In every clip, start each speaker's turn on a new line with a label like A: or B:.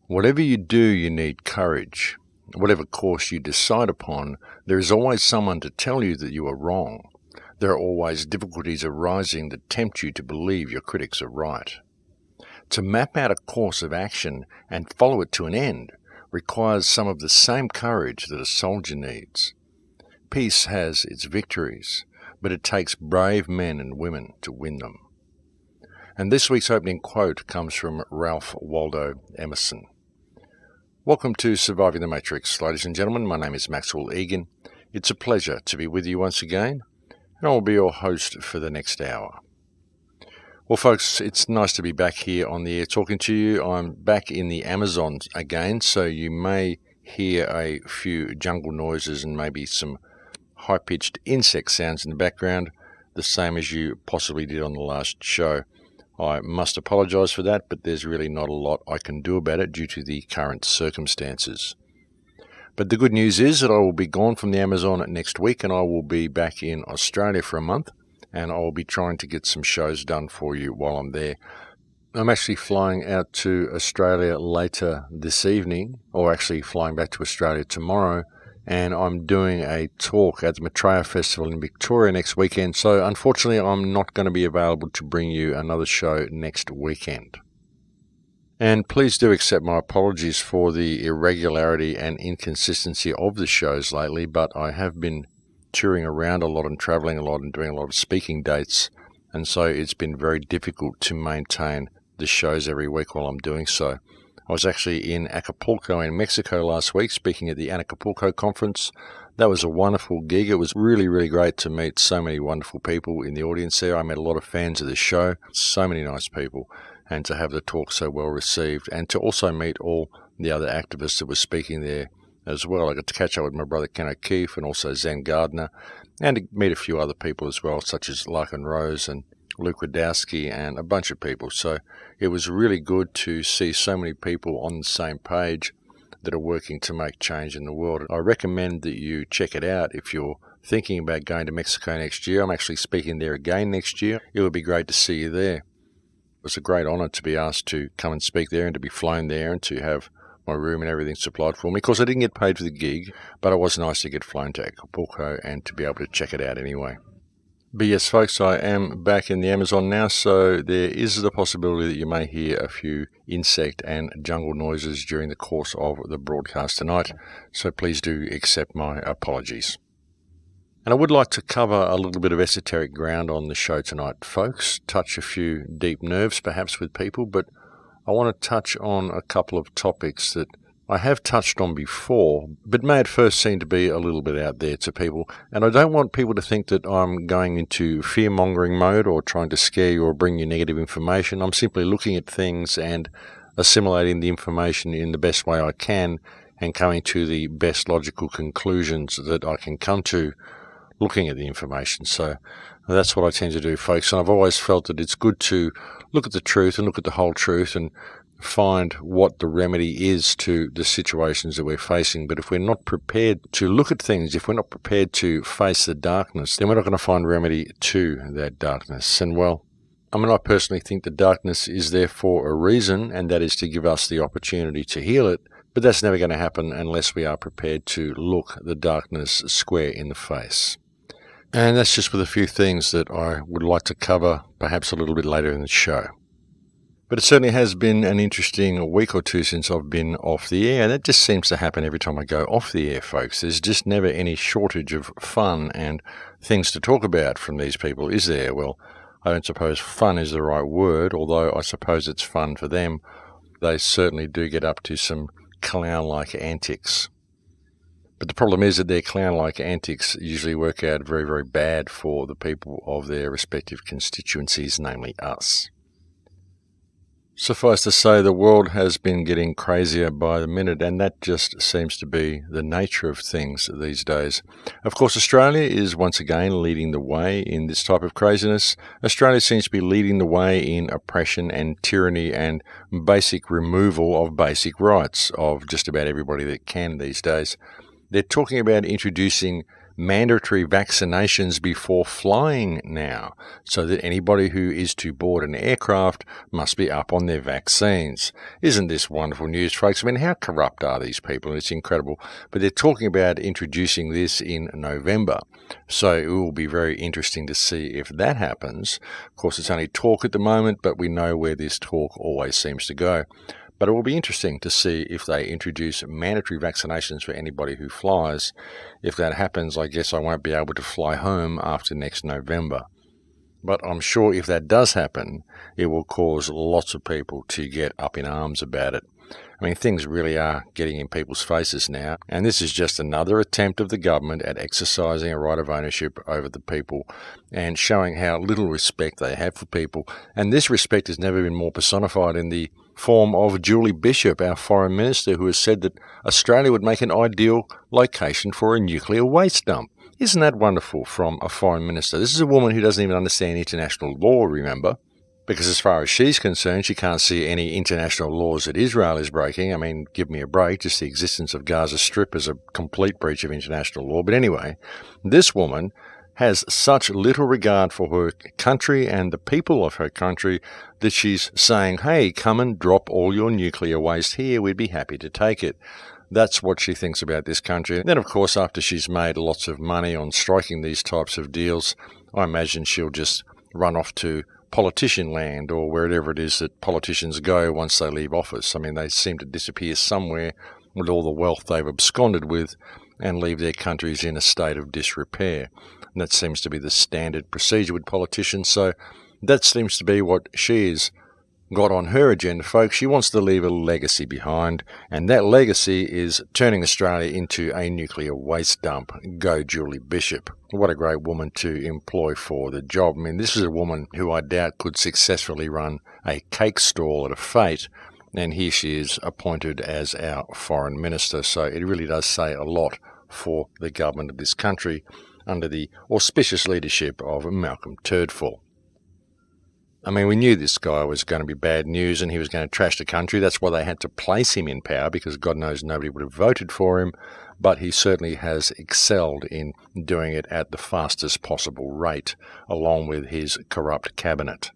A: Whatever you do, you need courage. Whatever course you decide upon, there is always someone to tell you that you are wrong. There are always difficulties arising that tempt you to believe your critics are right. To map out a course of action and follow it to an end requires some of the same courage that a soldier needs. Peace has its victories, but it takes brave men and women to win them. And this week's opening quote comes from Ralph Waldo Emerson. Welcome to Surviving the Matrix, ladies and gentlemen. My name is Maxwell Igan. It's a pleasure to be with you once again, and I will be your host for the next hour. Well, folks, it's nice to be back here on the air talking to you. I'm back in the Amazon again, so you may hear a few jungle noises and maybe some high-pitched insect sounds in the background, the same as you possibly did on the last show. I must apologise for that, but there's really not a lot I can do about it due to the current circumstances. But the good news is that I will be gone from the Amazon next week, and I will be back in Australia for a month, and I will be trying to get some shows done for you while I'm there. I'm actually flying out to Australia later this evening, or actually flying back to Australia tomorrow, and I'm doing a talk at the Maitreya Festival in Victoria next weekend, so unfortunately I'm not going to be available to bring you another show next weekend. And please do accept my apologies for the irregularity and inconsistency of the shows lately, but I have been touring around a lot and travelling a lot and doing a lot of speaking dates, and so it's been very difficult to maintain the shows every week while I'm doing so. I was actually in Acapulco in Mexico last week speaking at the Acapulco conference. That was a wonderful gig. It was really, really great to meet so many wonderful people in the audience there. I met a lot of fans of the show, so many nice people, and to have the talk so well received, and to also meet all the other activists that were speaking there as well. I got to catch up with my brother Ken O'Keefe and also Zen Gardner, and to meet a few other people as well, such as Larkin Rose and Luke Wadowski and a bunch of people. So it was really good to see so many people on the same page that are working to make change in the world. I recommend that you check it out if you're thinking about going to Mexico next year. I'm actually speaking there again next year. It would be great to see you there. It was a great honour to be asked to come and speak there and to be flown there and to have my room and everything supplied for me. Of course, I didn't get paid for the gig, but it was nice to get flown to Acapulco and to be able to check it out anyway. But yes, folks, I am back in the Amazon now, so there is the possibility that you may hear a few insect and jungle noises during the course of the broadcast tonight, so please do accept my apologies. And I would like to cover a little bit of esoteric ground on the show tonight, folks, touch a few deep nerves perhaps with people, but I want to touch on a couple of topics that I have touched on before, but may at first seem to be a little bit out there to people. And I don't want people to think that I'm going into fear-mongering mode or trying to scare you or bring you negative information. I'm simply looking at things and assimilating the information in the best way I can and coming to the best logical conclusions that I can come to looking at the information. So that's what I tend to do, folks. And I've always felt that it's good to look at the truth and look at the whole truth and find what the remedy is to the situations that we're facing. But if we're not prepared to look at things, if we're not prepared to face the darkness, then we're not going to find remedy to that darkness. And well, I personally think the darkness is there for a reason, and that is to give us the opportunity to heal it. But that's never going to happen unless we are prepared to look the darkness square in the face. And that's just with a few things that I would like to cover perhaps a little bit later in the show. But it certainly has been an interesting week or two since I've been off the air, and that just seems to happen every time I go off the air, folks. There's just never any shortage of fun and things to talk about from these people, is there? Well, I don't suppose fun is the right word, although I suppose it's fun for them. They certainly do get up to some clown-like antics. But the problem is that their clown-like antics usually work out very, very bad for the people of their respective constituencies, namely us. Suffice to say, the world has been getting crazier by the minute, and that just seems to be the nature of things these days. Of course, Australia is once again leading the way in this type of craziness. Australia seems to be leading the way in oppression and tyranny and basic removal of basic rights of just about everybody that can these days. They're talking about introducing mandatory vaccinations before flying now, so that anybody who is to board an aircraft must be up on their vaccines. Isn't this wonderful news, folks? I mean, how corrupt are these people? It's incredible. But they're talking about introducing this in November. So it will be very interesting to see if that happens. Of course, it's only talk at the moment, but we know where this talk always seems to go. But it will be interesting to see if they introduce mandatory vaccinations for anybody who flies. If that happens, I guess I won't be able to fly home after next November. But I'm sure if that does happen, it will cause lots of people to get up in arms about it. I mean, things really are getting in people's faces now, and this is just another attempt of the government at exercising a right of ownership over the people and showing how little respect they have for people. And this respect has never been more personified in the form of Julie Bishop, our foreign minister, who has said that Australia would make an ideal location for a nuclear waste dump. Isn't that wonderful from a foreign minister? This is a woman who doesn't even understand international law, remember? Because as far as she's concerned, she can't see any international laws that Israel is breaking. I mean, give me a break. Just the existence of Gaza Strip is a complete breach of international law. But anyway, this woman has such little regard for her country and the people of her country that she's saying, hey, come and drop all your nuclear waste here. We'd be happy to take it. That's what she thinks about this country. Then, of course, after she's made lots of money on striking these types of deals, I imagine she'll just run off to politician land or wherever it is that politicians go once they leave office. I mean, they seem to disappear somewhere with all the wealth they've absconded with and leave their countries in a state of disrepair. And that seems to be the standard procedure with politicians. So that seems to be what she's got on her agenda, folks. She wants to leave a legacy behind, and that legacy is turning Australia into a nuclear waste dump. Go Julie Bishop. What a great woman to employ for the job. I mean, this is a woman who I doubt could successfully run a cake stall at a fete, and here she is appointed as our foreign minister. So it really does say a lot for the government of this country under the auspicious leadership of Malcolm Turdfall. I mean, we knew this guy was going to be bad news and he was going to trash the country. That's why they had to place him in power, because God knows nobody would have voted for him. But he certainly has excelled in doing it at the fastest possible rate, along with his corrupt cabinet.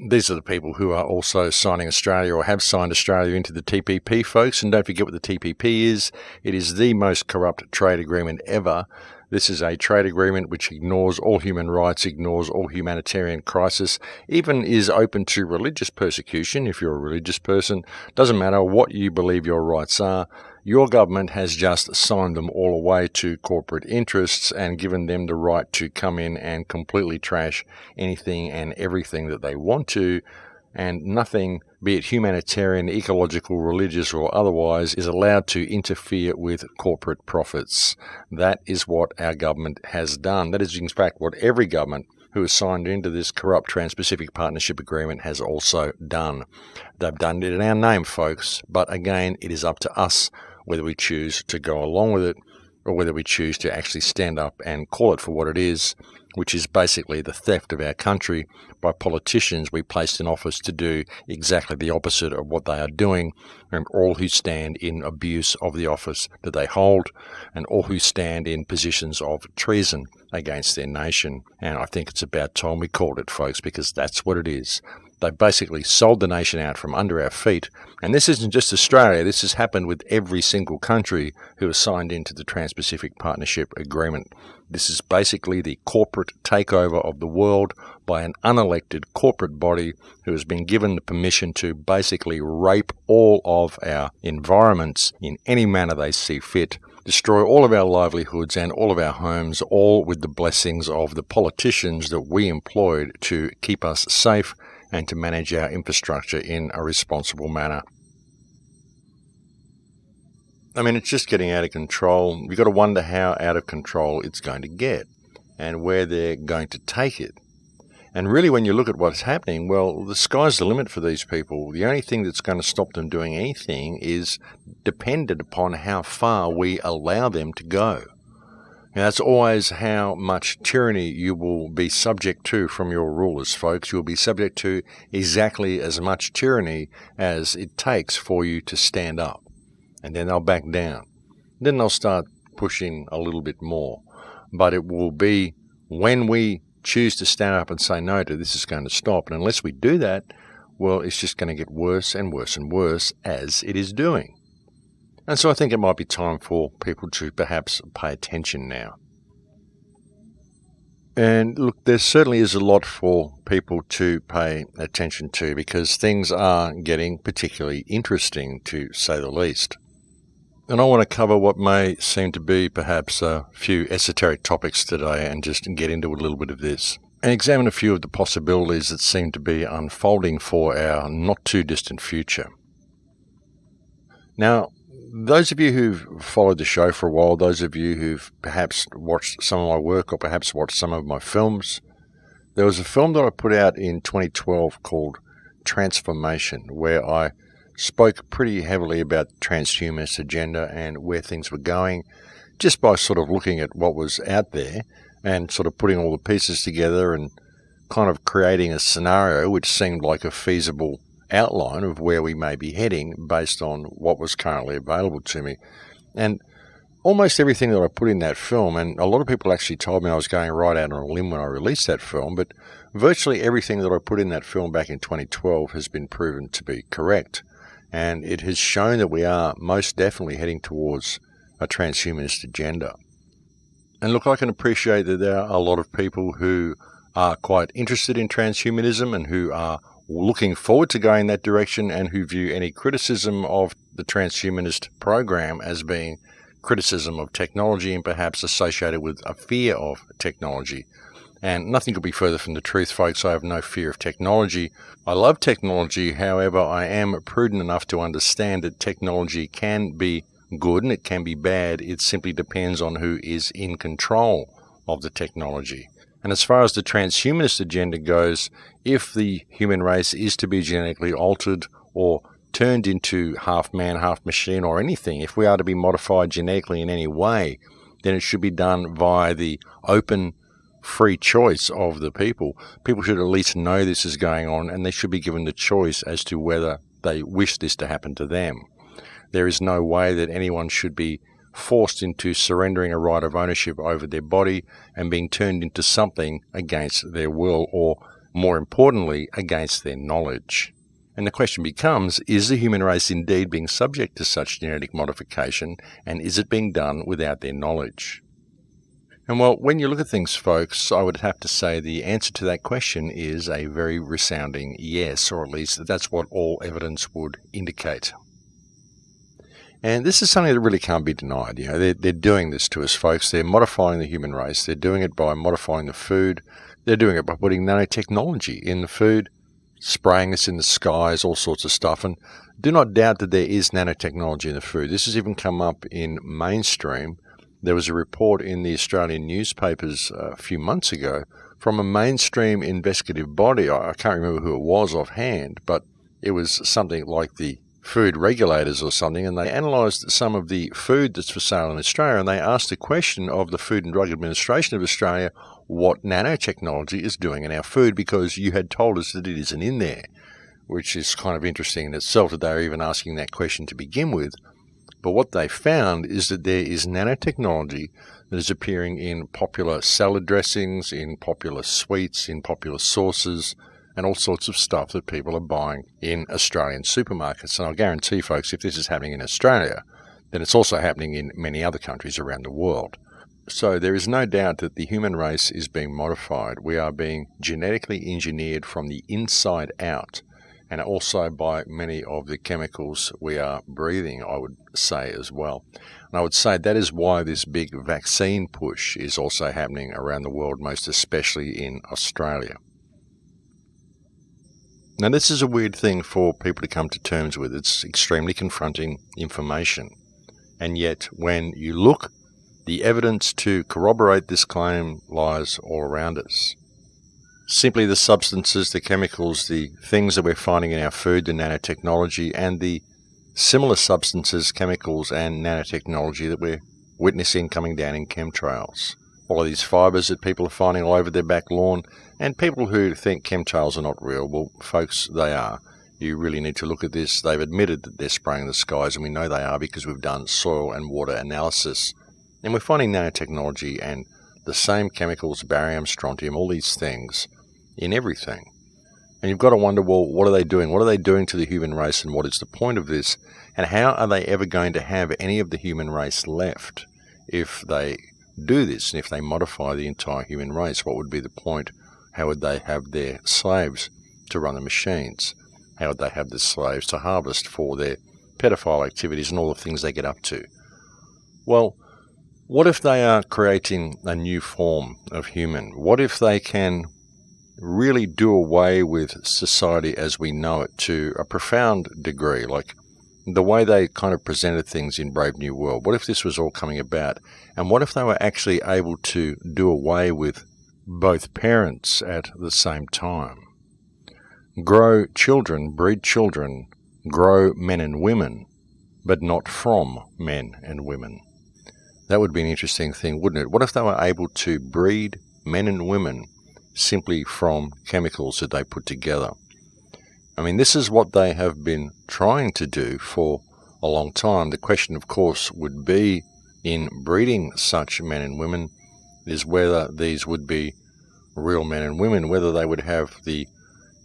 A: These are the people who are also signing Australia or have signed Australia into the TPP, folks. And don't forget what the TPP is. It is the most corrupt trade agreement ever. This is a trade agreement which ignores all human rights, ignores all humanitarian crisis, even is open to religious persecution if you're a religious person. Doesn't matter what you believe your rights are. Your government has just signed them all away to corporate interests and given them the right to come in and completely trash anything and everything that they want to, and nothing, be it humanitarian, ecological, religious, or otherwise, is allowed to interfere with corporate profits. That is what our government has done. That is, in fact, what every government who has signed into this corrupt Trans-Pacific Partnership Agreement has also done. They've done it in our name, folks, but again, it is up to us whether we choose to go along with it or whether we choose to actually stand up and call it for what it is, which is basically the theft of our country by politicians we placed in office to do exactly the opposite of what they are doing, and all who stand in abuse of the office that they hold, and all who stand in positions of treason against their nation. And I think it's about time we called it, folks, because that's what it is. They basically sold the nation out from under our feet. And this isn't just Australia. This has happened with every single country who has signed into the Trans-Pacific Partnership Agreement. This is basically the corporate takeover of the world by an unelected corporate body who has been given the permission to basically rape all of our environments in any manner they see fit, destroy all of our livelihoods and all of our homes, all with the blessings of the politicians that we employed to keep us safe and to manage our infrastructure in a responsible manner. I mean, it's just getting out of control. You've got to wonder how out of control it's going to get and where they're going to take it. And really, when you look at what's happening, well, the sky's the limit for these people. The only thing that's going to stop them doing anything is dependent upon how far we allow them to go. And that's always how much tyranny you will be subject to from your rulers, folks. You'll be subject to exactly as much tyranny as it takes for you to stand up. And then they'll back down. Then they'll start pushing a little bit more. But it will be when we choose to stand up and say no to this is going to stop. And unless we do that, well, it's just going to get worse and worse and worse as it is doing. And so I think it might be time for people to perhaps pay attention now. And look, there certainly is a lot for people to pay attention to because things are getting particularly interesting, to say the least. And I want to cover what may seem to be perhaps a few esoteric topics today and just get into a little bit of this. And examine a few of the possibilities that seem to be unfolding for our not too distant future. Now, those of you who've followed the show for a while, those of you who've perhaps watched some of my work or perhaps watched some of my films, there was a film that I put out in 2012 called Transformation, where I spoke pretty heavily about the transhumanist agenda and where things were going, just by sort of looking at what was out there and sort of putting all the pieces together and kind of creating a scenario which seemed like a feasible outline of where we may be heading based on what was currently available to me. And almost everything that I put in that film, and a lot of people actually told me I was going right out on a limb when I released that film, but virtually everything that I put in that film back in 2012 has been proven to be correct. And it has shown that we are most definitely heading towards a transhumanist agenda. And look, I can appreciate that there are a lot of people who are quite interested in transhumanism and who are looking forward to going that direction and who view any criticism of the transhumanist program as being criticism of technology and perhaps associated with a fear of technology. And nothing could be further from the truth, folks. I have no fear of technology. I love technology. However, I am prudent enough to understand that technology can be good and it can be bad. It simply depends on who is in control of the technology. And as far as the transhumanist agenda goes, if the human race is to be genetically altered or turned into half man, half machine or anything, if we are to be modified genetically in any way, then it should be done via the open, free choice of the people. People should at least know this is going on and they should be given the choice as to whether they wish this to happen to them. There is no way that anyone should be forced into surrendering a right of ownership over their body and being turned into something against their will or, more importantly, against their knowledge. And the question becomes, is the human race indeed being subject to such genetic modification, and is it being done without their knowledge? And well, when you look at things, folks, I would have to say the answer to that question is a very resounding yes, or at least that's what all evidence would indicate. And this is something that really can't be denied. You know, they're doing this to us, folks. They're modifying the human race. They're doing it by modifying the food. They're doing it by putting nanotechnology in the food, spraying us in the skies, all sorts of stuff. And do not doubt that there is nanotechnology in the food. This has even come up in mainstream. There was a report in the Australian newspapers a few months ago from a mainstream investigative body. I can't remember who it was offhand, but it was something like the food regulators or something, and they analysed some of the food that's for sale in Australia, and they asked the question of the Food and Drug Administration of Australia what nanotechnology is doing in our food, because you had told us that it isn't in there, which is kind of interesting in itself that they were even asking that question to begin with. But what they found is that there is nanotechnology that is appearing in popular salad dressings, in popular sweets, in popular sauces, and all sorts of stuff that people are buying in Australian supermarkets. And I'll guarantee, folks, if this is happening in Australia, then it's also happening in many other countries around the world. So there is no doubt that the human race is being modified. We are being genetically engineered from the inside out, and also by many of the chemicals we are breathing, I would say as well. And I would say that is why this big vaccine push is also happening around the world, most especially in Australia. Now, this is a weird thing for people to come to terms with. It's extremely confronting information. And yet, when you look, the evidence to corroborate this claim lies all around us. Simply the substances, the chemicals, the things that we're finding in our food, the nanotechnology, and the similar substances, chemicals, and nanotechnology that we're witnessing coming down in chemtrails. All of these fibres that people are finding all over their back lawn, and people who think chemtrails are not real, well, folks, they are. You really need to look at this. They've admitted that they're spraying the skies, and we know they are because we've done soil and water analysis And we're finding nanotechnology and the same chemicals, barium, strontium, all these things in everything. And you've got to wonder, well, what are they doing? What are they doing to the human race, and what is the point of this? And how are they ever going to have any of the human race left if they do this, and if they modify the entire human race? What would be the point? How would they have their slaves to run the machines? How would they have the slaves to harvest for their pedophile activities and all the things they get up to? Well, what if they are creating a new form of human? What if they can really do away with society as we know it to a profound degree, like the way they kind of presented things in Brave New World? What if this was all coming about? And what if they were actually able to do away with both parents at the same time? Grow children, breed children, grow men and women, but not from men and women. That would be an interesting thing, wouldn't it? What if they were able to breed men and women simply from chemicals that they put together? I mean, this is what they have been trying to do for a long time. The question, of course, would be in breeding such men and women is whether these would be real men and women, whether they would have the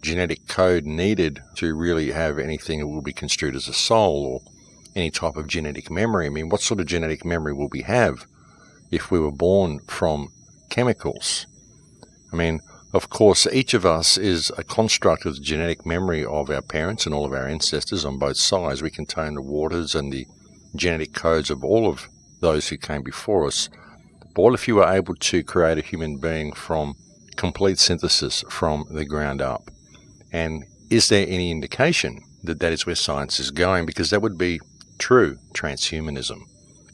A: genetic code needed to really have anything that will be construed as a soul or any type of genetic memory. I mean, what sort of genetic memory will we have if we were born from chemicals? I mean, of course, each of us is a construct of the genetic memory of our parents and all of our ancestors on both sides. We contain the waters and the genetic codes of all of those who came before us. But what if you were able to create a human being from complete synthesis from the ground up? And is there any indication that that is where science is going? Because that would be true transhumanism,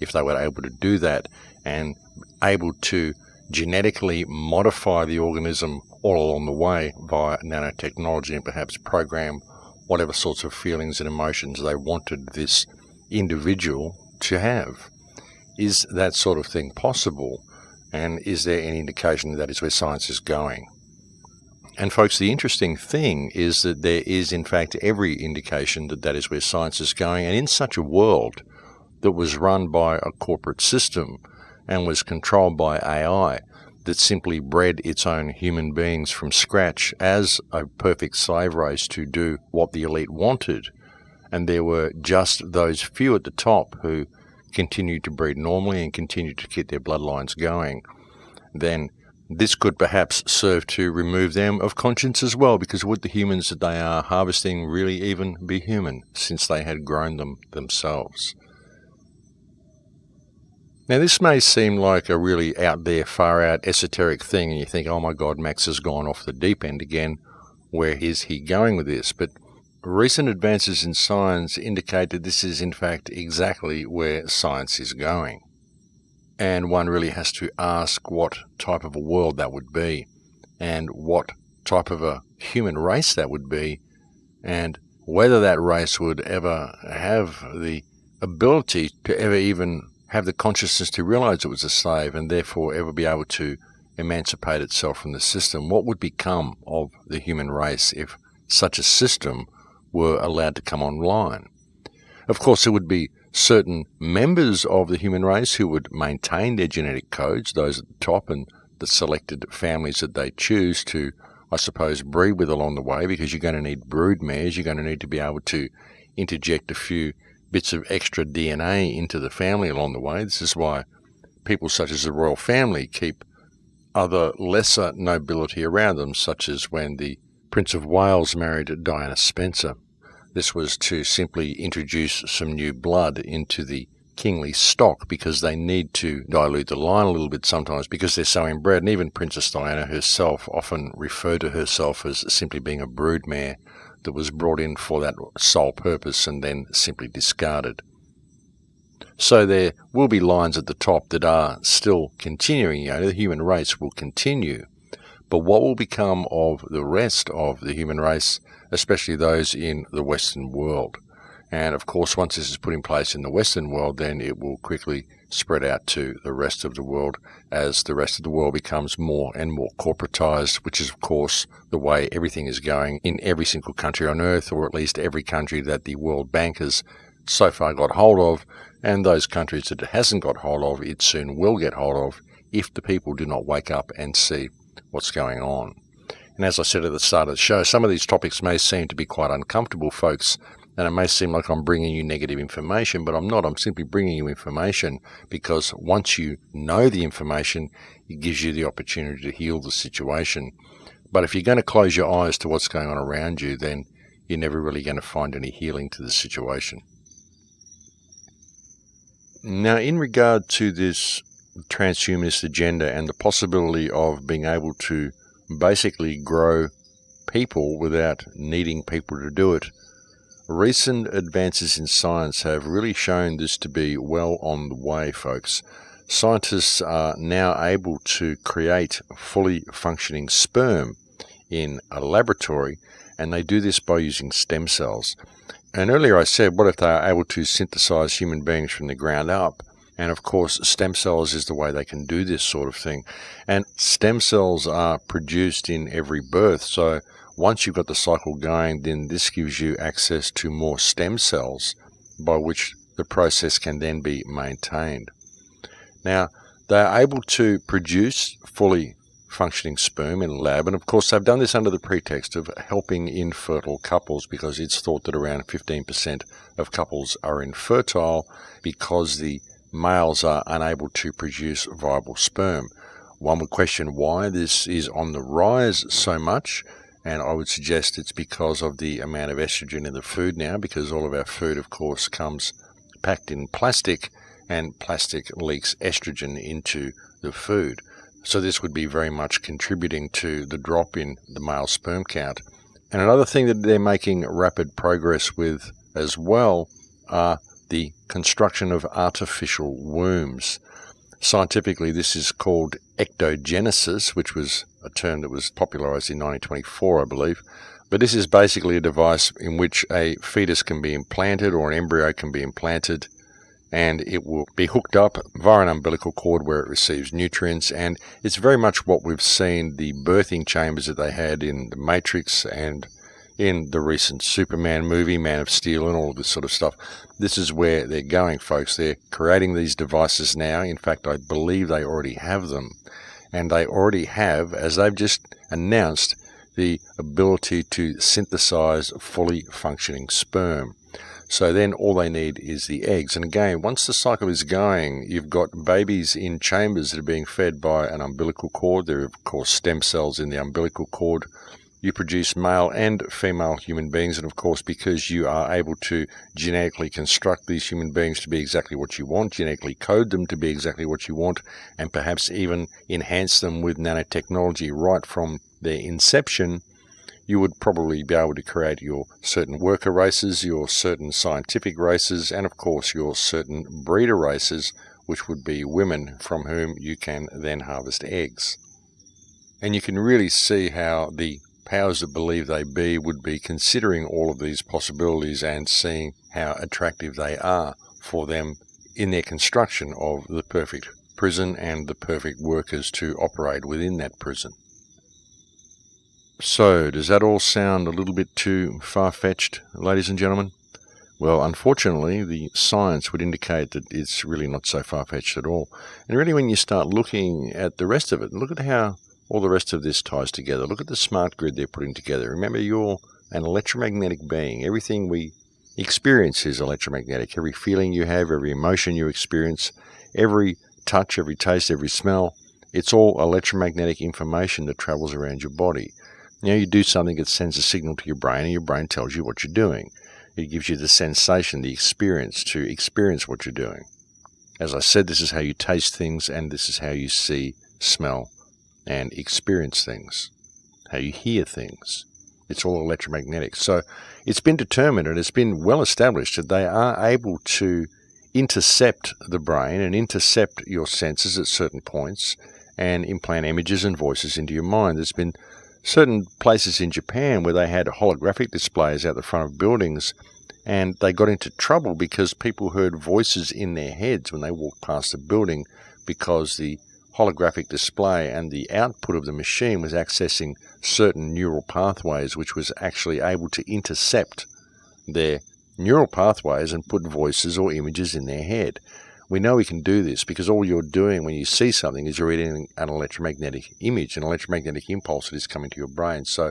A: if they were able to do that and able to genetically modify the organism all along the way via nanotechnology and perhaps program whatever sorts of feelings and emotions they wanted this individual to have. Is that sort of thing possible? And is there any indication that is where science is going? And folks, the interesting thing is that there is in fact every indication that that is where science is going, and in such a world that was run by a corporate system and was controlled by AI that simply bred its own human beings from scratch as a perfect slave race to do what the elite wanted, and there were just those few at the top who continued to breed normally and continued to keep their bloodlines going, then this could perhaps serve to remove them of conscience as well, because would the humans that they are harvesting really even be human, since they had grown them themselves? Now, this may seem like a really out there, far out, esoteric thing, and you think, oh my God, Max has gone off the deep end again. Where is he going with this? But recent advances in science indicate that this is in fact exactly where science is going. And one really has to ask what type of a world that would be, and what type of a human race that would be, and whether that race would ever have the ability to ever even have the consciousness to realize it was a slave and therefore ever be able to emancipate itself from the system. What would become of the human race if such a system were allowed to come online? Of course, there would be certain members of the human race who would maintain their genetic codes, those at the top and the selected families that they choose to, I suppose, breed with along the way, because you're going to need brood mares, you're going to need to be able to interject a few bits of extra DNA into the family along the way. This is why people such as the royal family keep other lesser nobility around them, such as when the Prince of Wales married Diana Spencer. This was to simply introduce some new blood into the kingly stock, because they need to dilute the line a little bit sometimes because they're so inbred. And even Princess Diana herself often referred to herself as simply being a broodmare that was brought in for that sole purpose and then simply discarded. So there will be lines at the top that are still continuing. The human race will continue. But what will become of the rest of the human race, especially those in the Western world? And of course, once this is put in place in the Western world, then it will quickly spread out to the rest of the world as the rest of the world becomes more and more corporatized, which is, of course, the way everything is going in every single country on earth, or at least every country that the World Bankers so far got hold of, and those countries that it hasn't got hold of, it soon will get hold of if the people do not wake up and see what's going on. And as I said at the start of the show, some of these topics may seem to be quite uncomfortable, folks, and it may seem like I'm bringing you negative information, but I'm not. I'm simply bringing you information because once you know the information, it gives you the opportunity to heal the situation. But if you're going to close your eyes to what's going on around you, then you're never really going to find any healing to the situation. Now, in regard to this transhumanist agenda and the possibility of being able to basically grow people without needing people to do it, recent advances in science have really shown this to be well on the way, folks. Scientists are now able to create fully functioning sperm in a laboratory, and they do this by using stem cells. And earlier I said, what if they are able to synthesize human beings from the ground up? And of course, stem cells is the way they can do this sort of thing. And stem cells are produced in every birth, so once you've got the cycle going, then this gives you access to more stem cells by which the process can then be maintained. Now, they are able to produce fully functioning sperm in a lab, and of course they've done this under the pretext of helping infertile couples, because it's thought that around 15% of couples are infertile because the males are unable to produce viable sperm. One would question why this is on the rise so much, and I would suggest it's because of the amount of estrogen in the food now, because all of our food, of course, comes packed in plastic, and plastic leaks estrogen into the food. So this would be very much contributing to the drop in the male sperm count. And another thing that they're making rapid progress with as well are the construction of artificial wombs. Scientifically, this is called ectogenesis, which was a term that was popularized in 1924, I believe. But this is basically a device in which a fetus can be implanted, or an embryo can be implanted, and it will be hooked up via an umbilical cord where it receives nutrients. And it's very much what we've seen the birthing chambers that they had in The Matrix and in the recent Superman movie, Man of Steel, and all of this sort of stuff. This is where they're going, folks. They're creating these devices now. In fact, I believe they already have them. And they already have, as they've just announced, the ability to synthesize fully functioning sperm. So then all they need is the eggs. And again, once the cycle is going, you've got babies in chambers that are being fed by an umbilical cord. There are, of course, stem cells in the umbilical cord. You produce male and female human beings, and of course, because you are able to genetically construct these human beings to be exactly what you want, genetically code them to be exactly what you want, and perhaps even enhance them with nanotechnology right from their inception, you would probably be able to create your certain worker races, your certain scientific races, and of course your certain breeder races, which would be women from whom you can then harvest eggs. And you can really see how the powers that believe they be would be considering all of these possibilities and seeing how attractive they are for them in their construction of the perfect prison and the perfect workers to operate within that prison. So, does that all sound a little bit too far-fetched, ladies and gentlemen? Well, unfortunately, the science would indicate that it's really not so far-fetched at all. And really, when you start looking at the rest of it, look at how all the rest of this ties together. Look at the smart grid they're putting together. Remember, you're an electromagnetic being. Everything we experience is electromagnetic. Every feeling you have, every emotion you experience, every touch, every taste, every smell, it's all electromagnetic information that travels around your body. You do something, it sends a signal to your brain, and your brain tells you what you're doing. It gives you the sensation, the experience to experience what you're doing. As I said, this is how you taste things, and this is how you see, smell, and experience things, how you hear things. It's all electromagnetic. So it's been determined, and it's been well established, that they are able to intercept the brain and intercept your senses at certain points and implant images and voices into your mind. There's been certain places in Japan where they had holographic displays out the front of buildings, and they got into trouble because people heard voices in their heads when they walked past the building, because the holographic display and the output of the machine was accessing certain neural pathways which was actually able to intercept their neural pathways and put voices or images in their head. We know we can do this because all you're doing when you see something is you're reading an electromagnetic image, an electromagnetic impulse that is coming to your brain. So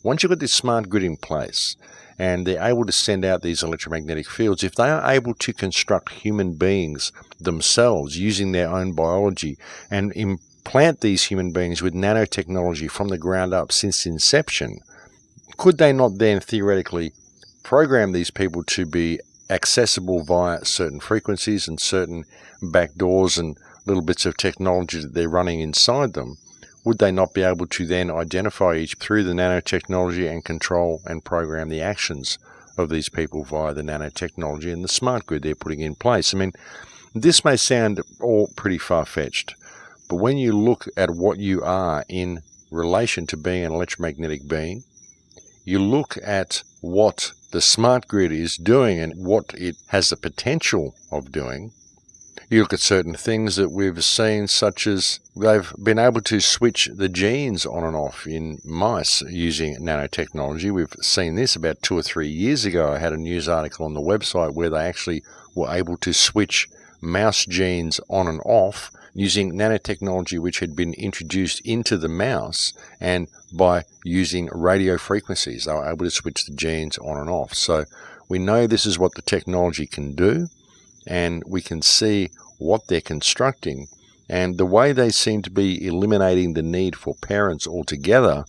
A: once you've got this smart grid in place and they're able to send out these electromagnetic fields, if they are able to construct human beings themselves using their own biology and implant these human beings with nanotechnology from the ground up since inception, could they not then theoretically program these people to be accessible via certain frequencies and certain backdoors and little bits of technology that they're running inside them? Would they not be able to then identify each through the nanotechnology and control and program the actions of these people via the nanotechnology and the smart grid they're putting in place? I mean, this may sound all pretty far-fetched, but when you look at what you are in relation to being an electromagnetic being, you look at what the smart grid is doing and what it has the potential of doing. You look at certain things that we've seen, such as they've been able to switch the genes on and off in mice using nanotechnology. We've seen this about 2 or 3 years ago. I had a news article on the website where they actually were able to switch mouse genes on and off using nanotechnology which had been introduced into the mouse, and by using radio frequencies they were able to switch the genes on and off. So we know this is what the technology can do, and we can see what they're constructing, and the way they seem to be eliminating the need for parents altogether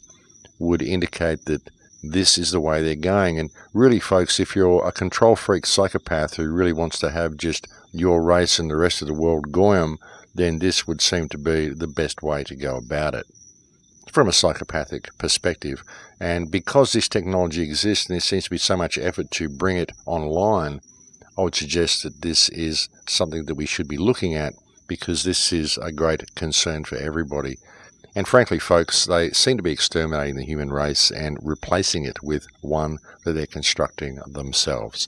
A: would indicate that this is the way they're going. And really, folks, if you're a control freak psychopath who really wants to have just your race and the rest of the world goyim, then this would seem to be the best way to go about it from a psychopathic perspective. And because this technology exists and there seems to be so much effort to bring it online, I would suggest that this is something that we should be looking at, because this is a great concern for everybody. And frankly, folks, they seem to be exterminating the human race and replacing it with one that they're constructing themselves.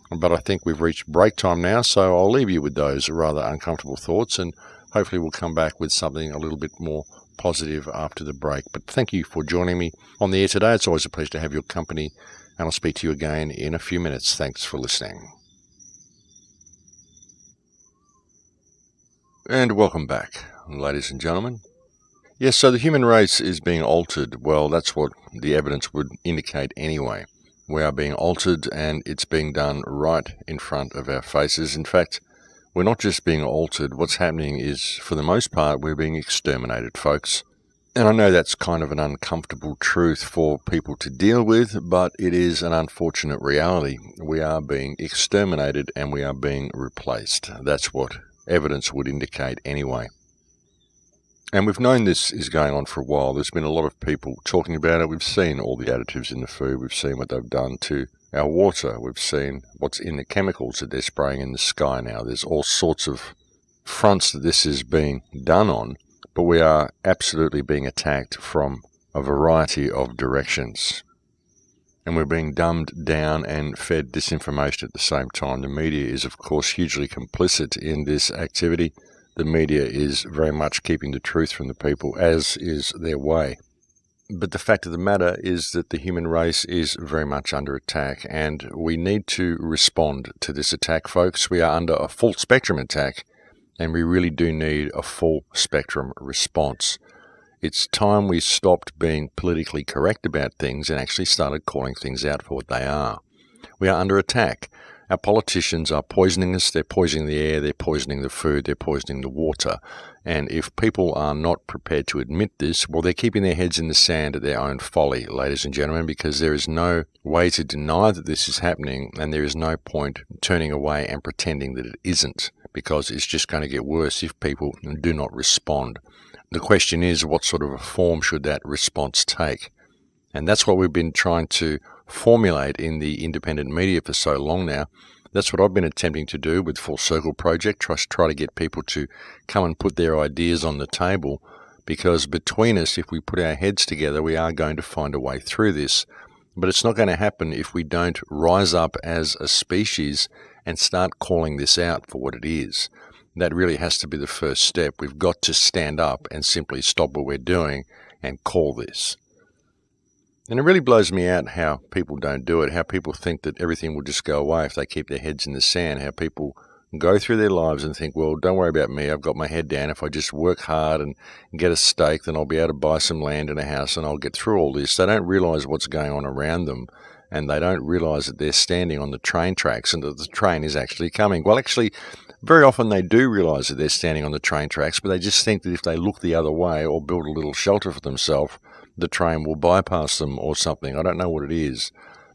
A: But I think we've reached break time now, so I'll leave you with those rather uncomfortable thoughts, and hopefully we'll come back with something a little bit more positive after the break. But thank you for joining me on the air today. It's always a pleasure to have your company, and I'll speak to you again in a few minutes. Thanks for listening. And welcome back, ladies and gentlemen. Yes, so the human race is being altered. Well, that's what the evidence would indicate anyway. We are being altered, and it's being done right in front of our faces. In fact, we're not just being altered. What's happening is, for the most part, we're being exterminated, folks. And I know that's kind of an uncomfortable truth for people to deal with, but it is an unfortunate reality. We are being exterminated and we are being replaced. That's what evidence would indicate anyway. And we've known this is going on for a while. There's been a lot of people talking about it. We've seen all the additives in the food. We've seen what they've done to our water. We've seen what's in the chemicals that they're spraying in the sky now. There's all sorts of fronts that this is being done on, but we are absolutely being attacked from a variety of directions. And we're being dumbed down and fed disinformation at the same time. The media is, of course, hugely complicit in this activity. The media is very much keeping the truth from the people, as is their way. But the fact of the matter is that the human race is very much under attack, and we need to respond to this attack, folks. We are under a full spectrum attack, and we really do need a full spectrum response. It's time we stopped being politically correct about things and actually started calling things out for what they are. We are under attack. Our politicians are poisoning us. They're poisoning the air, they're poisoning the food, they're poisoning the water. And if people are not prepared to admit this, well, they're keeping their heads in the sand at their own folly, ladies and gentlemen, because there is no way to deny that this is happening, and there is no point turning away and pretending that it isn't, because it's just going to get worse if people do not respond. The question is, what sort of a form should that response take? And that's what we've been trying to formulate in the independent media for so long now. That's what I've been attempting to do with Full Circle Project, try to get people to come and put their ideas on the table, because between us, if we put our heads together, we are going to find a way through this. But it's not going to happen if we don't rise up as a species and start calling this out for what it is. That really has to be the first step. We've got to stand up and simply stop what we're doing and call this. And it really blows me out how people don't do it, how people think that everything will just go away if they keep their heads in the sand, how people go through their lives and think, well, don't worry about me, I've got my head down. If I just work hard and get a stake, then I'll be able to buy some land and a house and I'll get through all this. They don't realise what's going on around them, and they don't realise that they're standing on the train tracks and that the train is actually coming. Well, actually, very often they do realise that they're standing on the train tracks, but they just think that if they look the other way or build a little shelter for themselves, the train will bypass them or something. I don't know what it is,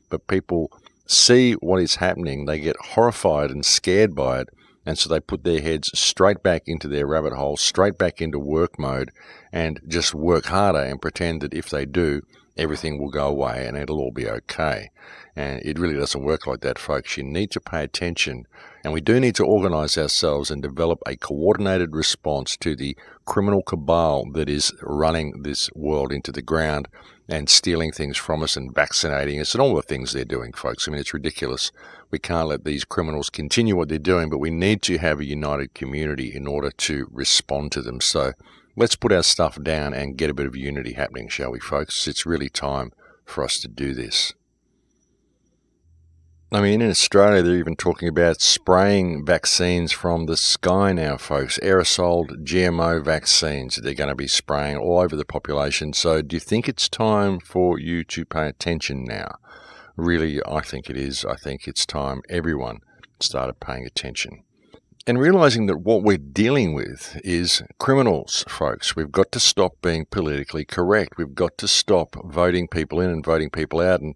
A: but people see what is happening, they get horrified and scared by it, and so they put their heads straight back into their rabbit hole, straight back into work mode, and just work harder and pretend that if they do, everything will go away and it'll all be okay. And it really doesn't work like that, folks. You need to pay attention, and we do need to organise ourselves and develop a coordinated response to the criminal cabal that is running this world into the ground and stealing things from us and vaccinating us and all the things they're doing, folks. I mean, it's ridiculous. We can't let these criminals continue what they're doing, but we need to have a united community in order to respond to them. So let's put our stuff down and get a bit of unity happening, shall we, folks? It's really time for us to do this. I mean, in Australia, they're even talking about spraying vaccines from the sky now, folks. Aerosoled GMO vaccines that they're going to be spraying all over the population. So do you think it's time for you to pay attention now? Really, I think it is. I think it's time everyone started paying attention and realising that what we're dealing with is criminals, folks. We've got to stop being politically correct. We've got to stop voting people in and voting people out and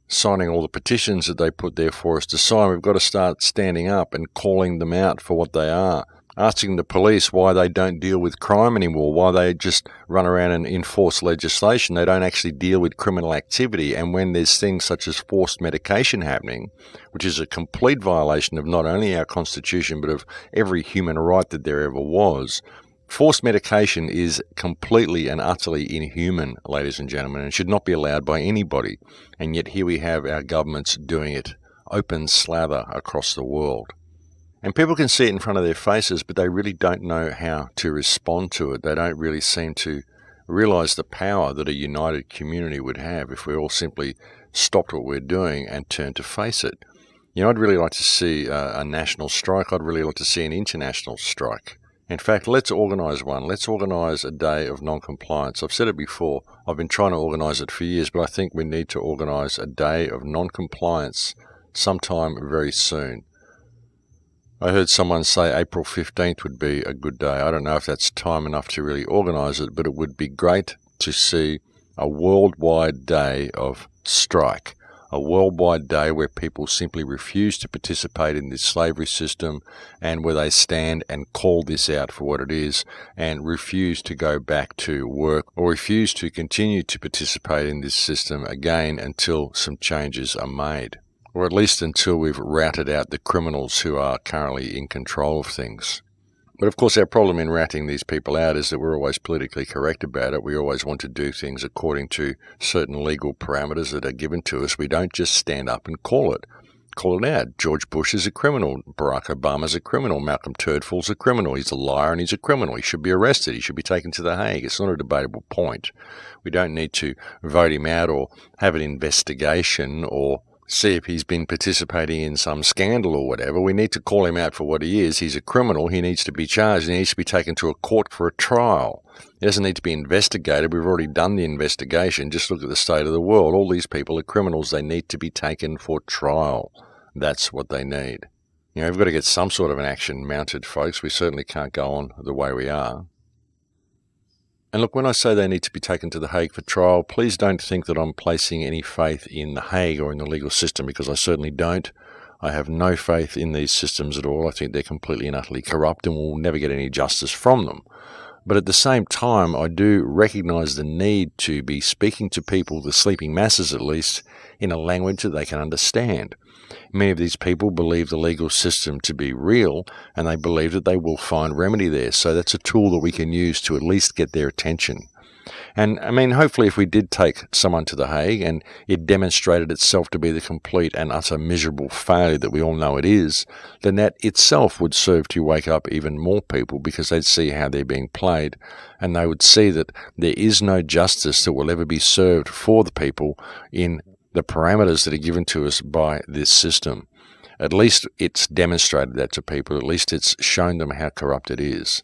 A: signing all the petitions that they put there for us to sign. We've got to start standing up and calling them out for what they are, asking the police why they don't deal with crime anymore, why they just run around and enforce legislation. They don't actually deal with criminal activity. And when there's things such as forced medication happening, which is a complete violation of not only our Constitution but of every human right that there ever was, forced medication is completely and utterly inhuman, ladies and gentlemen, and should not be allowed by anybody. And yet here we have our governments doing it, open slather across the world. And people can see it in front of their faces, but they really don't know how to respond to it. They don't really seem to realise the power that a united community would have if we all simply stopped what we're doing and turned to face it. You know, I'd really like to see a national strike. I'd really like to see an international strike. In fact, let's organise one. Let's organise a day of non-compliance. I've said it before. I've been trying to organise it for years, but I think we need to organise a day of non-compliance sometime very soon. I heard someone say April 15th would be a good day. I don't know if that's time enough to really organise it, but it would be great to see a worldwide day of strike, a worldwide day where people simply refuse to participate in this slavery system and where they stand and call this out for what it is and refuse to go back to work or refuse to continue to participate in this system again until some changes are made, or at least until we've routed out the criminals who are currently in control of things. But of course our problem in ratting these people out is that we're always politically correct about it. We always want to do things according to certain legal parameters that are given to us. We don't just stand up and call it out. George Bush is a criminal. Barack Obama's a criminal. Malcolm Turdful's a criminal. He's a liar and he's a criminal. He should be arrested. He should be taken to The Hague. It's not a debatable point. We don't need to vote him out or have an investigation or see if he's been participating in some scandal or whatever. We need to call him out for what he is. He's a criminal. He needs to be charged. He needs to be taken to a court for a trial. He doesn't need to be investigated. We've already done the investigation. Just look at the state of the world. All these people are criminals. They need to be taken for trial. That's what they need. You know, we've got to get some sort of an action mounted, folks. We certainly can't go on the way we are. And look, when I say they need to be taken to The Hague for trial, please don't think that I'm placing any faith in The Hague or in the legal system, because I certainly don't. I have no faith in these systems at all. I think they're completely and utterly corrupt and we'll never get any justice from them. But at the same time, I do recognise the need to be speaking to people, the sleeping masses at least, in a language that they can understand. Many of these people believe the legal system to be real, and they believe that they will find remedy there. So that's a tool that we can use to at least get their attention. And I mean, hopefully if we did take someone to The Hague and it demonstrated itself to be the complete and utter miserable failure that we all know it is, then that itself would serve to wake up even more people, because they'd see how they're being played, and they would see that there is no justice that will ever be served for the people in the parameters that are given to us by this system. At least it's demonstrated that to people. At least it's shown them how corrupt it is.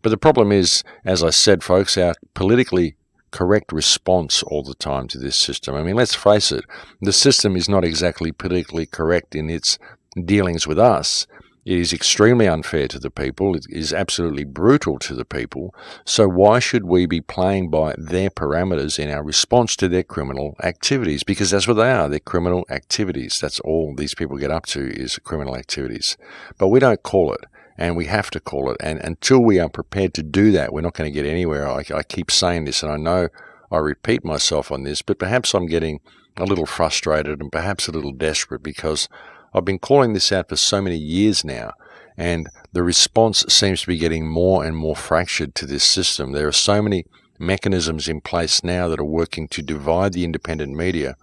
A: But the problem is, as I said, folks, our politically correct response all the time to this system. I mean, let's face it, the system is not exactly politically correct in its dealings with us. It is extremely unfair to the people. It is absolutely brutal to the people. So why should we be playing by their parameters in our response to their criminal activities? Because that's what they are. They're criminal activities. That's all these people get up to, is criminal activities. But we don't call it. And we have to call it. And until we are prepared to do that, we're not going to get anywhere. I keep saying this, and I know I repeat myself on this, but perhaps I'm getting a little frustrated and perhaps a little desperate, because I've been calling this out for so many years now, and the response seems to be getting more and more fractured to this system. There are so many mechanisms in place now that are working to divide the independent media.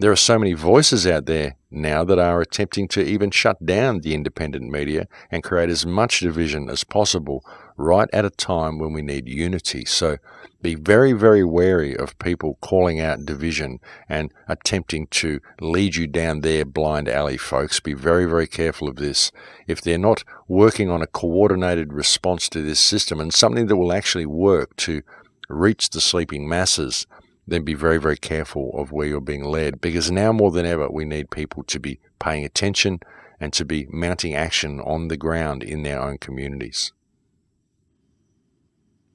A: There are so many voices out there now that are attempting to even shut down the independent media and create as much division as possible, right at a time when we need unity. So be very, very wary of people calling out division and attempting to lead you down their blind alley, folks. Be very, very careful of this. If they're not working on a coordinated response to this system and something that will actually work to reach the sleeping masses, then be very, very careful of where you're being led, because now more than ever we need people to be paying attention and to be mounting action on the ground in their own communities.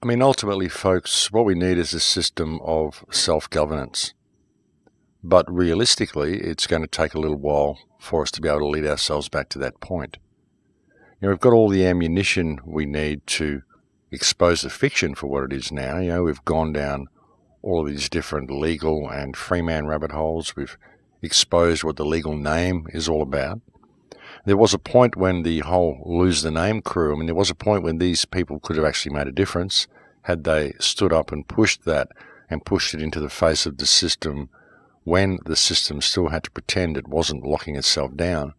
A: I mean, ultimately, folks, what we need is a system of self-governance. But realistically, it's going to take a little while for us to be able to lead ourselves back to that point. You know, we've got all the ammunition we need to expose the fiction for what it is now. You know, we've gone down all of these different legal and freeman rabbit holes. We've exposed what the legal name is all about. There was a point when the whole lose the name crew, I mean, there was a point when these people could have actually made a difference had they stood up and pushed that and pushed it into the face of the system when the system still had to pretend it wasn't locking itself down.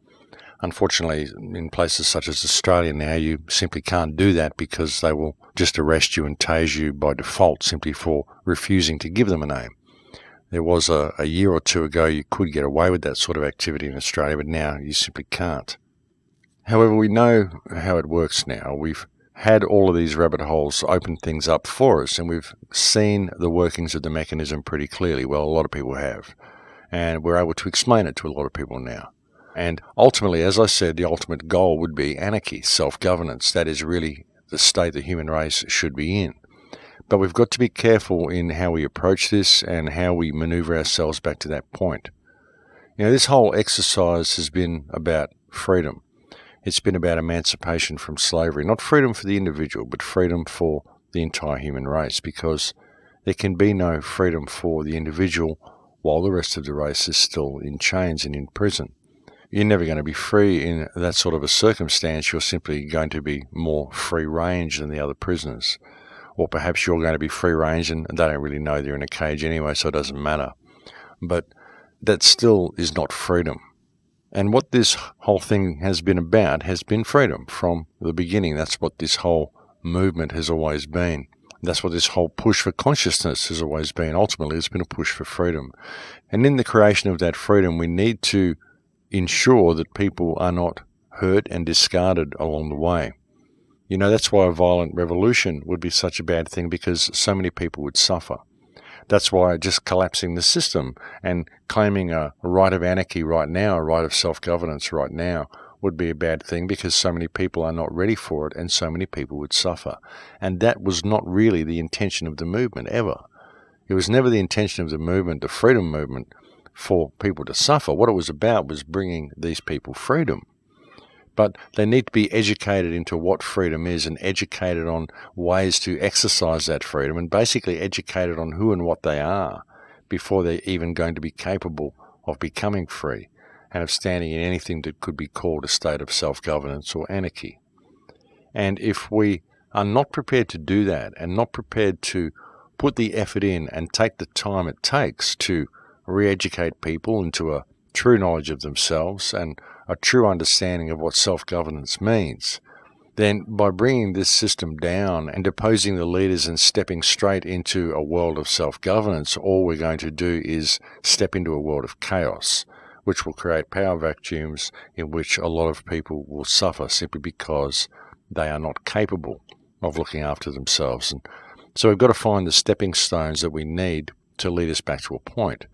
A: Unfortunately, in places such as Australia now, you simply can't do that, because they will just arrest you and tase you by default simply for refusing to give them a name. There was a year or two ago you could get away with that sort of activity in Australia, but now you simply can't. However, we know how it works now. We've had all of these rabbit holes open things up for us, and we've seen the workings of the mechanism pretty clearly. Well, a lot of people have. And we're able to explain it to a lot of people now. And ultimately, as I said, the ultimate goal would be anarchy, self-governance. That is really the state the human race should be in. But we've got to be careful in how we approach this and how we maneuver ourselves back to that point. You know, this whole exercise has been about freedom. It's been about emancipation from slavery. Not freedom for the individual, but freedom for the entire human race, because there can be no freedom for the individual while the rest of the race is still in chains and in prison. You're never going to be free in that sort of a circumstance. You're simply going to be more free range than the other prisoners. Or perhaps you're going to be free range and they don't really know they're in a cage anyway, so it doesn't matter. But that still is not freedom. And what this whole thing has been about has been freedom from the beginning. That's what this whole movement has always been. That's what this whole push for consciousness has always been. Ultimately, it's been a push for freedom. And in the creation of that freedom, we need to ensure that people are not hurt and discarded along the way. You know, that's why a violent revolution would be such a bad thing, because so many people would suffer. That's why just collapsing the system and claiming a right of anarchy right now, a right of self-governance right now, would be a bad thing, because so many people are not ready for it and so many people would suffer. And that was not really the intention of the movement ever. It was never the intention of the movement, the freedom movement, for people to suffer. What it was about was bringing these people freedom. But they need to be educated into what freedom is and educated on ways to exercise that freedom, and basically educated on who and what they are before they're even going to be capable of becoming free and of standing in anything that could be called a state of self-governance or anarchy. And if we are not prepared to do that and not prepared to put the effort in and take the time it takes to re-educate people into a true knowledge of themselves and a true understanding of what self-governance means, then by bringing this system down and deposing the leaders and stepping straight into a world of self-governance, all we're going to do is step into a world of chaos, which will create power vacuums in which a lot of people will suffer simply because they are not capable of looking after themselves. And so we've got to find the stepping stones that we need to lead us back to a point.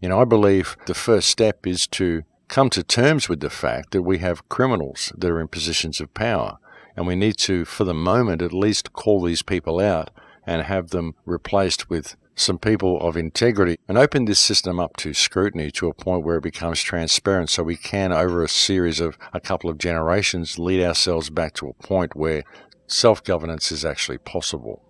A: I believe the first step is to come to terms with the fact that we have criminals that are in positions of power, and we need to, for the moment, at least call these people out and have them replaced with some people of integrity and open this system up to scrutiny to a point where it becomes transparent, so we can, over a series of a couple of generations, lead ourselves back to a point where self-governance is actually possible.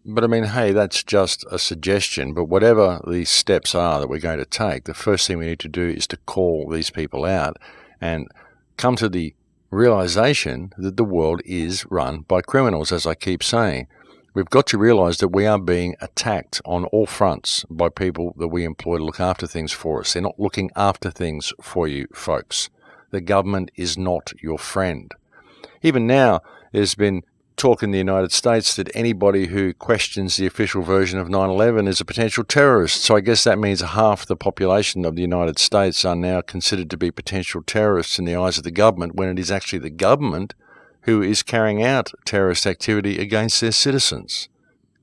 A: But hey, that's just a suggestion. But whatever these steps are that we're going to take, the first thing we need to do is to call these people out and come to the realization that the world is run by criminals, as I keep saying. We've got to realize that we are being attacked on all fronts by people that we employ to look after things for us. They're not looking after things for you, folks. The government is not your friend. Even now, there's been talk in the United States that anybody who questions the official version of 9/11 is a potential terrorist. So I guess that means half the population of the United States are now considered to be potential terrorists in the eyes of the government, when it is actually the government who is carrying out terrorist activity against their citizens.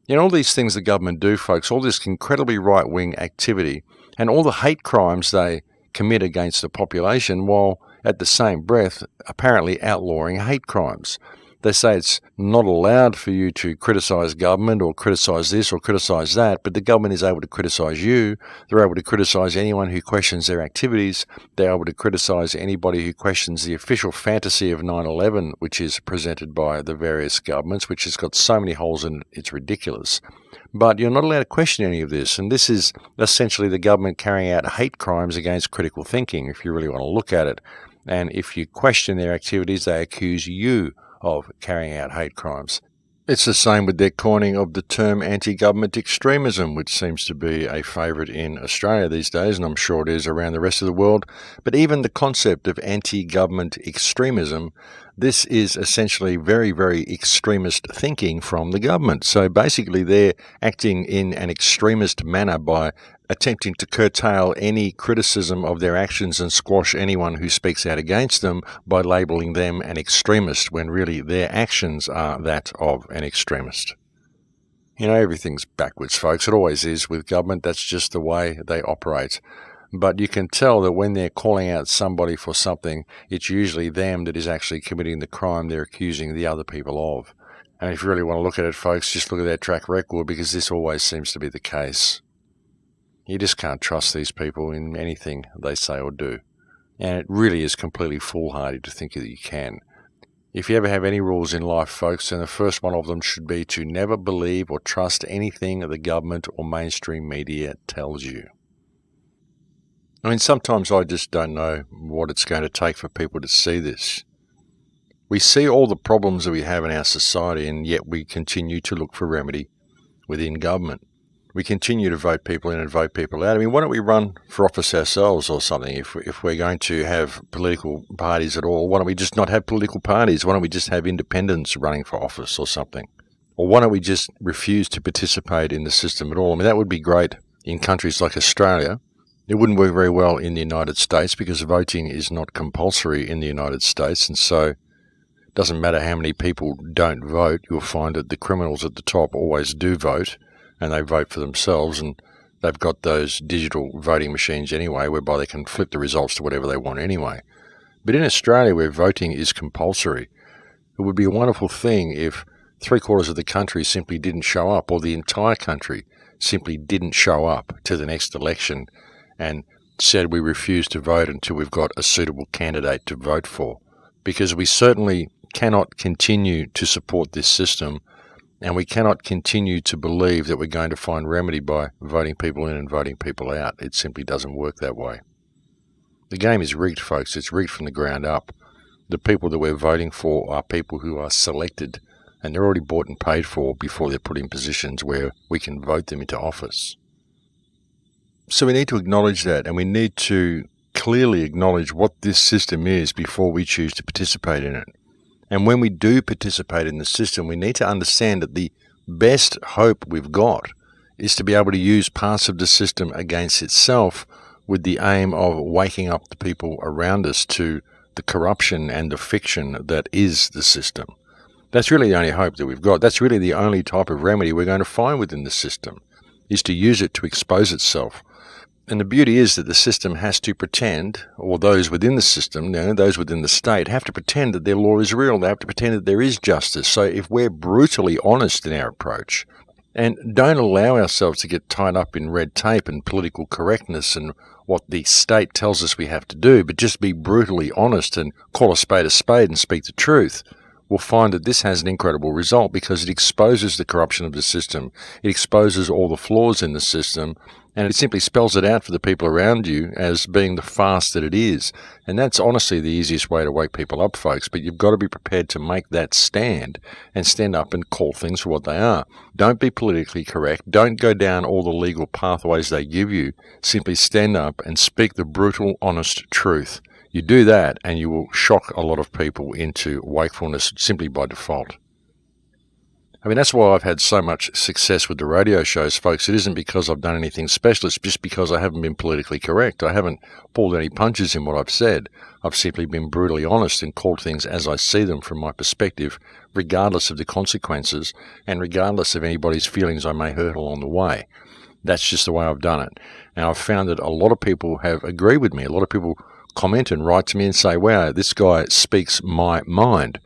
A: All these things the government do, folks, all this incredibly right-wing activity and all the hate crimes they commit against the population, while at the same breath apparently outlawing hate crimes. They say it's not allowed for you to criticise government or criticise this or criticise that, but the government is able to criticise you. They're able to criticise anyone who questions their activities. They're able to criticise anybody who questions the official fantasy of 9/11, which is presented by the various governments, which has got so many holes in it, it's ridiculous. But you're not allowed to question any of this, and this is essentially the government carrying out hate crimes against critical thinking, if you really want to look at it. And if you question their activities, they accuse you of carrying out hate crimes. It's the same with their coining of the term anti-government extremism, which seems to be a favourite in Australia these days, and I'm sure it is around the rest of the world. But even the concept of anti-government extremism, this is essentially very, very extremist thinking from the government. So basically they're acting in an extremist manner by attempting to curtail any criticism of their actions and squash anyone who speaks out against them by labelling them an extremist, when really their actions are that of an extremist. Everything's backwards, folks. It always is with government. That's just the way they operate. But you can tell that when they're calling out somebody for something, it's usually them that is actually committing the crime they're accusing the other people of. And if you really want to look at it, folks, just look at their track record, because this always seems to be the case. You just can't trust these people in anything they say or do. And it really is completely foolhardy to think that you can. If you ever have any rules in life, folks, then the first one of them should be to never believe or trust anything the government or mainstream media tells you. Sometimes I just don't know what it's going to take for people to see this. We see all the problems that we have in our society, and yet we continue to look for remedy within government. We continue to vote people in and vote people out. Why don't we run for office ourselves or something? If we're going to have political parties at all, why don't we just not have political parties? Why don't we just have independents running for office or something? Or why don't we just refuse to participate in the system at all? That would be great in countries like Australia. It wouldn't work very well in the United States, because voting is not compulsory in the United States, and so it doesn't matter how many people don't vote. You'll find that the criminals at the top always do vote, and they vote for themselves, and they've got those digital voting machines anyway, whereby they can flip the results to whatever they want anyway. But in Australia, where voting is compulsory, it would be a wonderful thing if 3/4 of the country simply didn't show up, or the entire country simply didn't show up to the next election and said we refuse to vote until we've got a suitable candidate to vote for. Because we certainly cannot continue to support this system, and we cannot continue to believe that we're going to find remedy by voting people in and voting people out. It simply doesn't work that way. The game is rigged, folks. It's rigged from the ground up. The people that we're voting for are people who are selected and they're already bought and paid for before they're put in positions where we can vote them into office. So we need to acknowledge that, and we need to clearly acknowledge what this system is before we choose to participate in it. And when we do participate in the system, we need to understand that the best hope we've got is to be able to use parts of the system against itself with the aim of waking up the people around us to the corruption and the fiction that is the system. That's really the only hope that we've got. That's really the only type of remedy we're going to find within the system, is to use it to expose itself. And the beauty is that the system has to pretend, or those within the system, those within the state, have to pretend that their law is real. They have to pretend that there is justice. So if we're brutally honest in our approach, and don't allow ourselves to get tied up in red tape and political correctness and what the state tells us we have to do, but just be brutally honest and call a spade and speak the truth, we'll find that this has an incredible result, because it exposes the corruption of the system, it exposes all the flaws in the system, and it simply spells it out for the people around you as being the farce that it is. And that's honestly the easiest way to wake people up, folks, but you've got to be prepared to make that stand and stand up and call things for what they are. Don't be politically correct. Don't go down all the legal pathways they give you. Simply stand up and speak the brutal, honest truth. You do that and you will shock a lot of people into wakefulness simply by default. I mean, that's why I've had so much success with the radio shows, folks. It isn't because I've done anything special. It's just because I haven't been politically correct. I haven't pulled any punches in what I've said. I've simply been brutally honest and called things as I see them from my perspective, regardless of the consequences and regardless of anybody's feelings I may hurt along the way. That's just the way I've done it. Now, I've found that a lot of people have agreed with me. A lot of people comment and write to me and say, wow, this guy speaks my mind.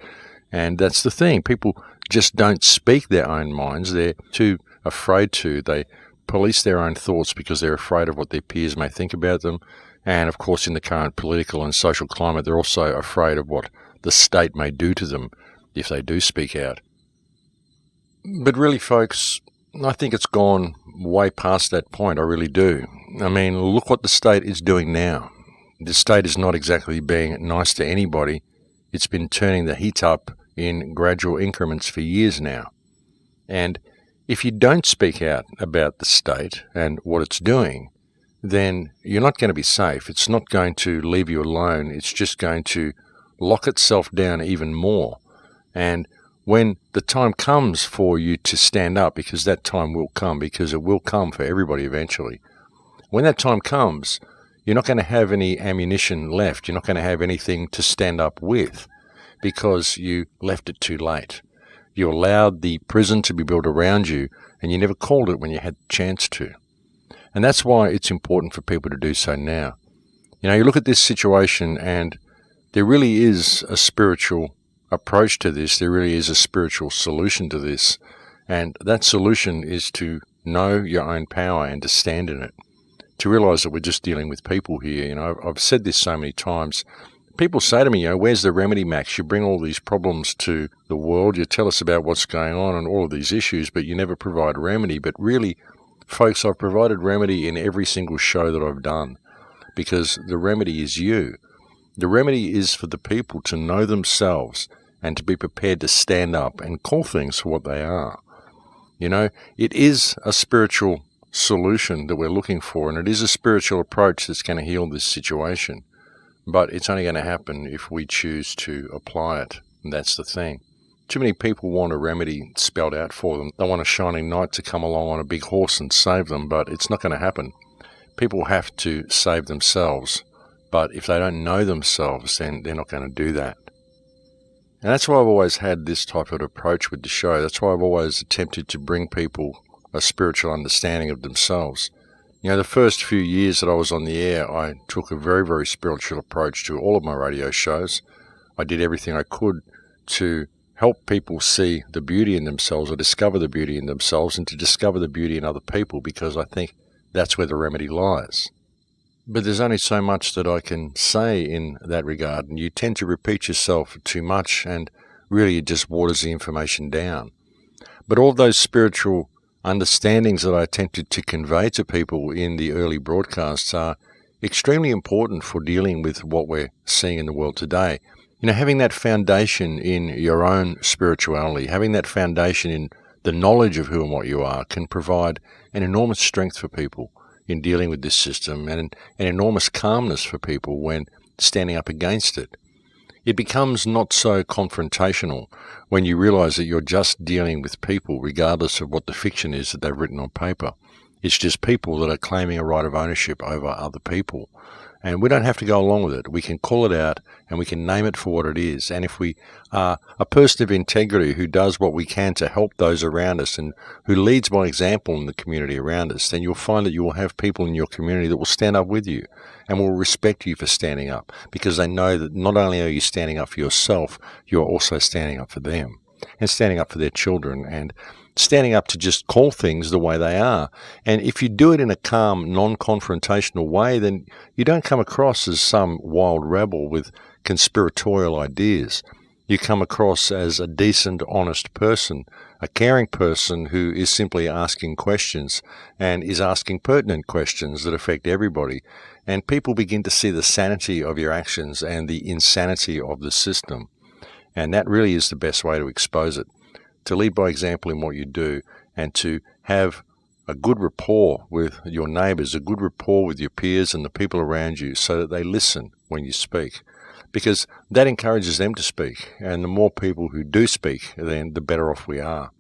A: And that's the thing. People just don't speak their own minds. They're too afraid to. They police their own thoughts because they're afraid of what their peers may think about them. And, of course, in the current political and social climate, they're also afraid of what the state may do to them if they do speak out. But really, folks, I think it's gone way past that point. I really do. I mean, look what the state is doing now. The state is not exactly being nice to anybody. It's been turning the heat up in gradual increments for years now. And if you don't speak out about the state and what it's doing, then you're not going to be safe. It's not going to leave you alone. It's just going to lock itself down even more. And when the time comes for you to stand up, because that time will come, because it will come for everybody eventually, when that time comes, you're not going to have any ammunition left. You're not going to have anything to stand up with, because you left it too late. You allowed the prison to be built around you, and you never called it when you had the chance to. And that's why it's important for people to do so now. You look at this situation, and there really is a spiritual approach to this. There really is a spiritual solution to this. And that solution is to know your own power and to stand in it. To realize that we're just dealing with people here. I've said this so many times. People say to me, where's the remedy, Max? You bring all these problems to the world, you tell us about what's going on and all of these issues, but you never provide remedy. But really, folks, I've provided remedy in every single show that I've done, because the remedy is you. The remedy is for the people to know themselves and to be prepared to stand up and call things for what they are. It is a spiritual solution that we're looking for, and it is a spiritual approach that's going to heal this situation. But it's only going to happen if we choose to apply it. And that's the thing. Too many people want a remedy spelled out for them. They want a shining knight to come along on a big horse and save them, but it's not going to happen. People have to save themselves. But if they don't know themselves, then they're not going to do that. And that's why I've always had this type of approach with the show. That's why I've always attempted to bring people a spiritual understanding of themselves. The first few years that I was on the air, I took a very, very spiritual approach to all of my radio shows. I did everything I could to help people see the beauty in themselves, or discover the beauty in themselves, and to discover the beauty in other people, because I think that's where the remedy lies. But there's only so much that I can say in that regard, and you tend to repeat yourself too much, and really it just waters the information down. But all those spiritual understandings that I attempted to convey to people in the early broadcasts are extremely important for dealing with what we're seeing in the world today. Having that foundation in your own spirituality, having that foundation in the knowledge of who and what you are can provide an enormous strength for people in dealing with this system and an enormous calmness for people when standing up against it. It becomes not so confrontational when you realize that you're just dealing with people regardless of what the fiction is that they've written on paper. It's just people that are claiming a right of ownership over other people. And we don't have to go along with it. We can call it out and we can name it for what it is. And if we are a person of integrity who does what we can to help those around us and who leads by example in the community around us, then you'll find that you will have people in your community that will stand up with you and will respect you for standing up, because they know that not only are you standing up for yourself, you're also standing up for them and standing up for their children and standing up to just call things the way they are. And if you do it in a calm, non-confrontational way, then you don't come across as some wild rebel with conspiratorial ideas. You come across as a decent, honest person, a caring person who is simply asking questions and is asking pertinent questions that affect everybody. And people begin to see the sanity of your actions and the insanity of the system. And that really is the best way to expose it. To lead by example in what you do and to have a good rapport with your neighbours, a good rapport with your peers and the people around you so that they listen when you speak, because that encourages them to speak. And the more people who do speak, then the better off we are.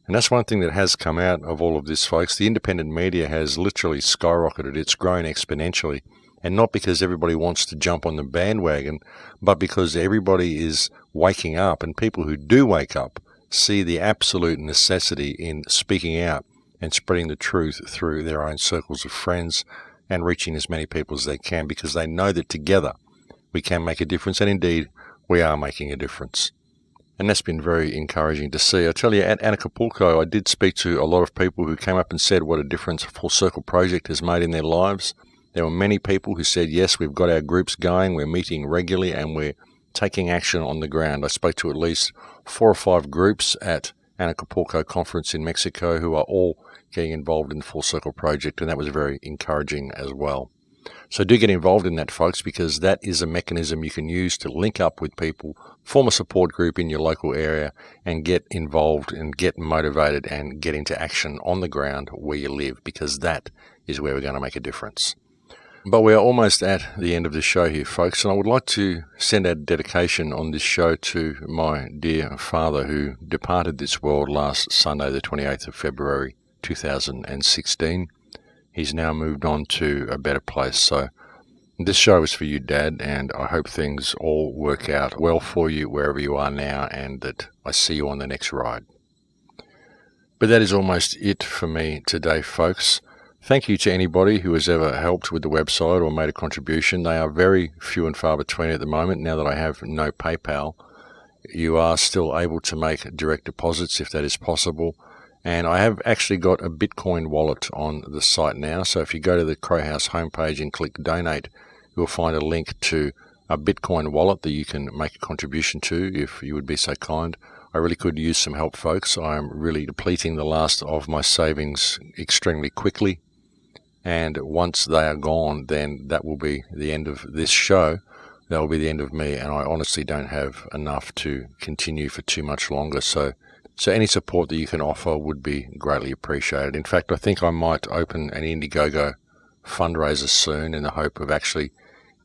A: And that's one thing that has come out of all of this, folks. The independent media has literally skyrocketed. It's grown exponentially. And not because everybody wants to jump on the bandwagon, but because everybody is waking up, and people who do wake up see the absolute necessity in speaking out and spreading the truth through their own circles of friends and reaching as many people as they can, because they know that together we can make a difference, and indeed we are making a difference. And that's been very encouraging to see. I tell you, at Acapulco, I did speak to a lot of people who came up and said what a difference Full Circle Project has made in their lives. There were many people who said, yes, we've got our groups going, we're meeting regularly, and we're taking action on the ground. I spoke to at least 4 or 5 groups at an Acapulco conference in Mexico who are all getting involved in the Full Circle Project, and that was very encouraging as well. So do get involved in that, folks, because that is a mechanism you can use to link up with people, form a support group in your local area, and get involved and get motivated and get into action on the ground where you live, because that is where we're going to make a difference. But we are almost at the end of the show here, folks, and I would like to send out a dedication on this show to my dear father who departed this world last Sunday, the 28th of February, 2016. He's now moved on to a better place. So this show is for you, Dad, and I hope things all work out well for you wherever you are now, and that I see you on the next ride. But that is almost it for me today, folks. Thank you to anybody who has ever helped with the website or made a contribution. They are very few and far between at the moment. Now that I have no PayPal, you are still able to make direct deposits if that is possible. And I have actually got a Bitcoin wallet on the site now. So if you go to the Crow House homepage and click donate, you'll find a link to a Bitcoin wallet that you can make a contribution to if you would be so kind. I really could use some help, folks. I am really depleting the last of my savings extremely quickly. And once they are gone, then that will be the end of this show. That will be the end of me, and I honestly don't have enough to continue for too much longer. So any support that you can offer would be greatly appreciated. In fact, I think I might open an Indiegogo fundraiser soon in the hope of actually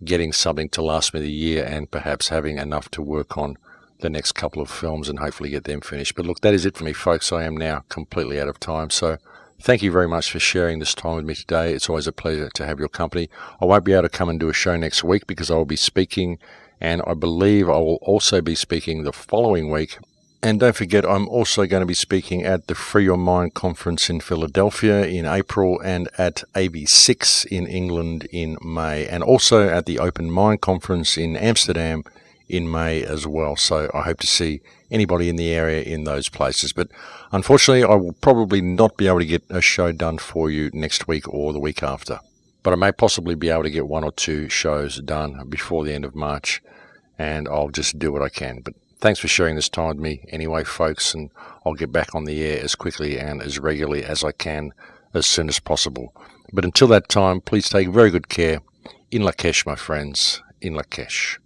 A: getting something to last me the year and perhaps having enough to work on the next couple of films and hopefully get them finished. But look, that is it for me, folks. I am now completely out of time. So thank you very much for sharing this time with me today. It's always a pleasure to have your company. I won't be able to come and do a show next week because I will be speaking, and I believe I will also be speaking the following week. And don't forget, I'm also going to be speaking at the Free Your Mind conference in Philadelphia in April and at AV6 in England in May, and also at the Open Mind conference in Amsterdam in May as well. So I hope to see anybody in the area in those places. But unfortunately, I will probably not be able to get a show done for you next week or the week after. But I may possibly be able to get 1 or 2 shows done before the end of March, and I'll just do what I can. But thanks for sharing this time with me anyway, folks, and I'll get back on the air as quickly and as regularly as I can as soon as possible. But until that time, please take very good care. In Lakesh, my friends. In Lakesh.